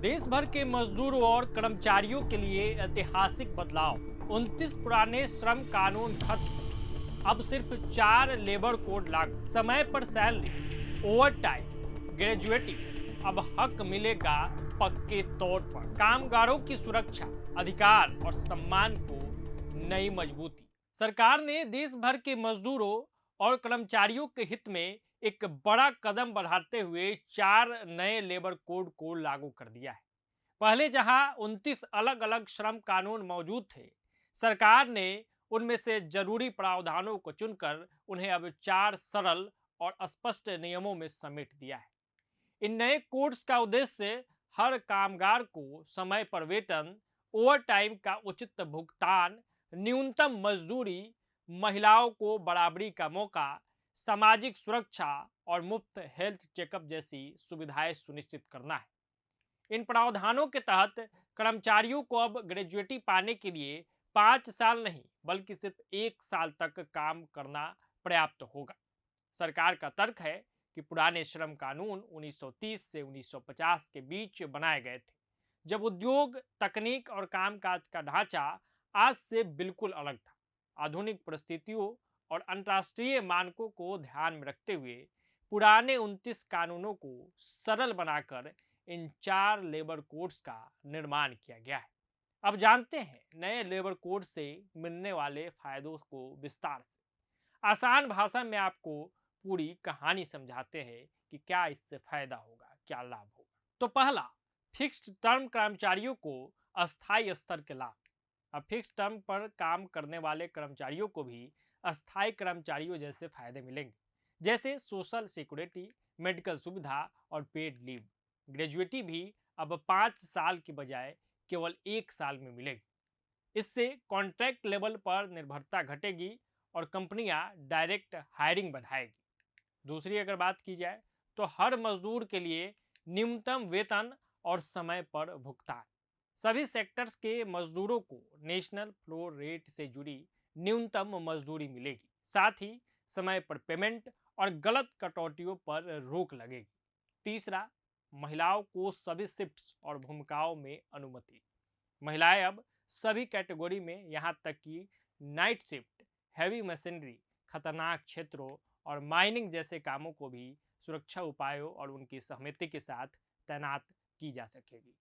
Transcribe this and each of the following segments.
देश भर के मजदूरों और कर्मचारियों के लिए ऐतिहासिक बदलाव। 29 पुराने श्रम कानून खत्म, अब सिर्फ 4 लेबर कोड लागू। समय पर सैलरी, ओवर टाइम, ग्रेजुएटी, अब हक मिलेगा पक्के तौर पर। कामगारों की सुरक्षा, अधिकार और सम्मान को नई मजबूती। सरकार ने देश भर के मजदूरों और कर्मचारियों के हित में एक बड़ा कदम बढ़ाते हुए 4 नए लेबर कोड को लागू कर दिया है। पहले जहां 29 अलग अलग श्रम कानून मौजूद थे, सरकार ने उनमें से जरूरी प्रावधानों को चुनकर उन्हें अब 4 सरल और स्पष्ट नियमों में समेट दिया है। इन नए कोड्स का उद्देश्य हर कामगार को समय पर वेतन, ओवर टाइम का उचित भुगतान, न्यूनतम मजदूरी, महिलाओं को बराबरी का मौका, सामाजिक सुरक्षा और मुफ्त हेल्थ चेकअप जैसी सुविधाएं सुनिश्चित करना है। इन प्रावधानों के तहत कर्मचारियों को अब ग्रेजुएटी पाने के लिए 5 साल नहीं बल्कि सिर्फ 1 साल तक काम करना पर्याप्त होगा। सरकार का तर्क है कि पुराने श्रम कानून 1930 से 1950 के बीच बनाए गए थे, जब उद्योग, तकनीक और कामकाज का ढांचा आज से बिल्कुल अलग था। आधुनिक परिस्थितियों और अंतर्राष्ट्रीय मानकों को ध्यान में रखते हुए पुराने 29 कानूनों को सरल बनाकर इन 4 लेबर कोड्स का निर्माण किया गया है। अब जानते हैं नए लेबर कोड से मिलने वाले फायदों को विस्तार से। आसान भाषा में आपको पूरी कहानी समझाते हैं कि क्या इससे फायदा होगा, क्या लाभ होगा। तो पहला, फिक्स्ड टर्म कर्मचारियों को अस्थायी स्तर के लाभ। अब फिक्स टर्म पर काम करने वाले कर्मचारियों को भी अस्थायी कर्मचारियों जैसे फायदे मिलेंगे, जैसे सोशल सिक्योरिटी, मेडिकल सुविधा और पेड लीव। ग्रेजुएटी भी अब 5 साल की बजाय केवल 1 साल में मिलेगी। इससे कॉन्ट्रैक्ट लेवल पर निर्भरता घटेगी और कंपनियां डायरेक्ट हायरिंग बढ़ाएगी। दूसरी अगर बात की जाए तो हर मजदूर के लिए न्यूनतम वेतन और समय पर भुगतान। सभी सेक्टर्स के मजदूरों को नेशनल फ्लोर रेट से जुड़ी न्यूनतम मजदूरी मिलेगी। साथ ही समय पर पेमेंट और गलत कटौतियों पर रोक लगेगी। तीसरा, महिलाओं को सभी शिफ्ट्स और भूमिकाओं में अनुमति। महिलाएं अब सभी कैटेगरी में, यहां तक कि नाइट शिफ्ट, हैवी मशीनरी, खतरनाक क्षेत्रों और माइनिंग जैसे कामों को भी सुरक्षा उपायों और उनकी सहमति के साथ तैनात की जा सकेगी।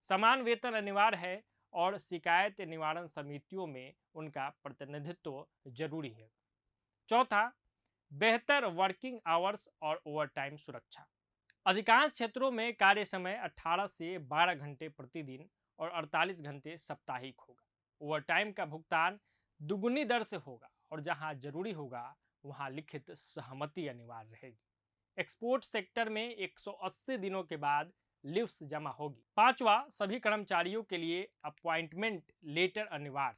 समान वेतन अनिवार्य है और शिकायत निवारण समितियों में उनका प्रतिनिधित्व जरूरी है। चौथा, बेहतर वर्किंग आवर्स और ओवरटाइम सुरक्षा। अधिकांश क्षेत्रों में कार्य समय 18 से 12 घंटे प्रतिदिन और 48 घंटे साप्ताहिक होगा। ओवरटाइम का भुगतान दुगुनी दर से होगा और जहां जरूरी होगा वहां लिखित सहमति अनिवार्य रहेगी। एक्सपोर्ट सेक्टर में 180 दिनों के बाद लीव्स जमा होगी। पांचवा, सभी कर्मचारियों के लिए अपॉइंटमेंट लेटर अनिवार्य।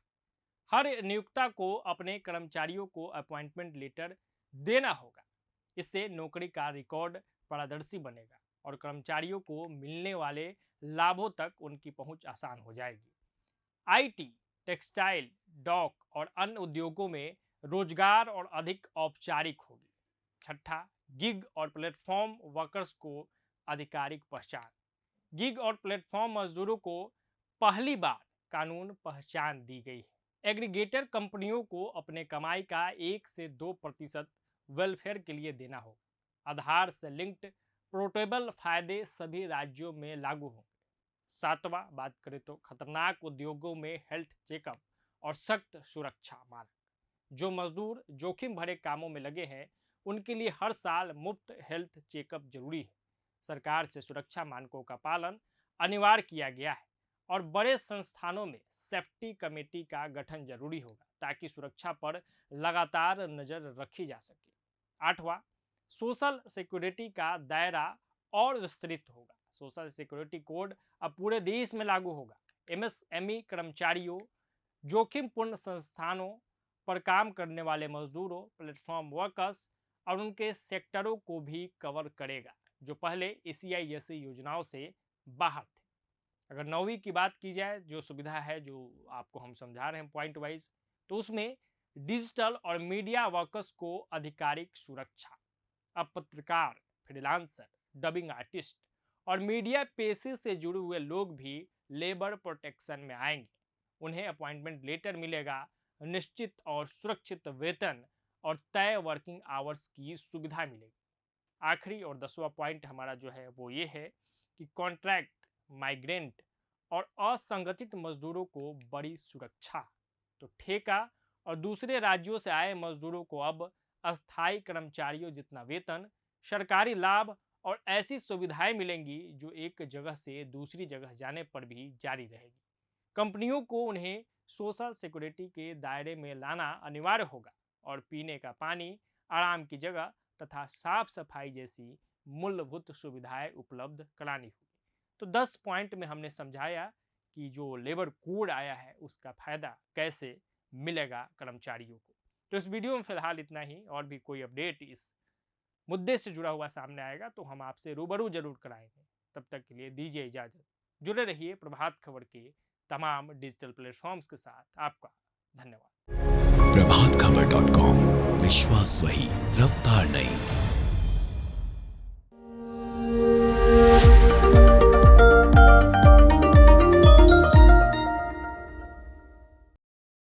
हर नियोक्ता को अपने कर्मचारियों को अपॉइंटमेंट लेटर देना होगा। इससे नौकरी का रिकॉर्ड पारदर्शी बनेगा और कर्मचारियों को मिलने वाले लाभों तक उनकी पहुंच आसान हो जाएगी। आईटी, टेक्सटाइल, डॉक और अन्य उद्योगों में रोजगार और अधिक औपचारिक होगी। छठा, गिग और प्लेटफॉर्म वर्कर्स को आधिकारिक पहचान। गिग और प्लेटफॉर्म मजदूरों को पहली बार कानून पहचान दी गई है। एग्रीगेटर कंपनियों को अपने कमाई का 1 से 2% वेलफेयर के लिए देना होगा। आधार से लिंक्ड पोर्टेबल फायदे सभी राज्यों में लागू होंगे। सातवां, बात करें तो खतरनाक उद्योगों में हेल्थ चेकअप और सख्त सुरक्षा मानक। जो मजदूर जोखिम भरे कामों में लगे हैं उनके लिए हर साल मुफ्त हेल्थ चेकअप जरूरी है। सरकार से सुरक्षा मानकों का पालन अनिवार्य किया गया है और बड़े संस्थानों में सेफ्टी कमेटी का गठन जरूरी होगा ताकि सुरक्षा पर लगातार नजर रखी जा सके। आठवां, सोशल सिक्योरिटी का दायरा और विस्तृत होगा। सोशल सिक्योरिटी कोड अब पूरे देश में लागू होगा। एमएसएमई कर्मचारियों, जोखिमपूर्ण संस्थानों पर काम करने वाले मजदूरों, प्लेटफॉर्म वर्कर्स और उनके सेक्टरों को भी कवर करेगा, जो पहले एसीआई जैसी योजनाओं से बाहर थे। अगर 9वीं की बात की जाए, जो सुविधा है जो आपको हम समझा रहे हैं पॉइंट वाइज, तो उसमें डिजिटल और मीडिया वर्कर्स को आधिकारिक सुरक्षा। अब पत्रकार, फ्रीलांसर, डबिंग आर्टिस्ट और मीडिया पेशे से जुड़े हुए लोग भी लेबर प्रोटेक्शन में आएंगे। उन्हें अपॉइंटमेंट लेटर मिलेगा, निश्चित और सुरक्षित वेतन और तय वर्किंग आवर्स की सुविधा मिलेगी। आखिरी और 10वां पॉइंट हमारा जो है वो ये है कि कॉन्ट्रैक्ट, माइग्रेंट और असंगठित मजदूरों को बड़ी सुरक्षा। तो ठेका और दूसरे राज्यों से आए मजदूरों को अब अस्थायी कर्मचारियों जितना वेतन, सरकारी लाभ और ऐसी सुविधाएं मिलेंगी जो एक जगह से दूसरी जगह जाने पर भी जारी रहेगी। कंपनियों को उन्हें सोशल सिक्योरिटी के दायरे में लाना अनिवार्य होगा और पीने का पानी, आराम की जगह तथा साफ सफाई जैसी मूलभूत सुविधाएं उपलब्ध करानी होगी। तो 10 पॉइंट में हमने समझाया कि जो लेबर कोड आया है उसका फायदा कैसे मिलेगा कर्मचारियों को। तो इस वीडियो में फिलहाल इतना ही, और भी कोई अपडेट इस मुद्दे से जुड़ा हुआ सामने आएगा तो हम आपसे रूबरू जरूर कराएंगे। तब तक के लिए दीजिए इजाजत। जुड़े रहिए प्रभात खबर के तमाम डिजिटल प्लेटफॉर्म्स के साथ। आपका धन्यवाद। प्रभात खबर .com, विश्वास वही, रफ्तार नहीं।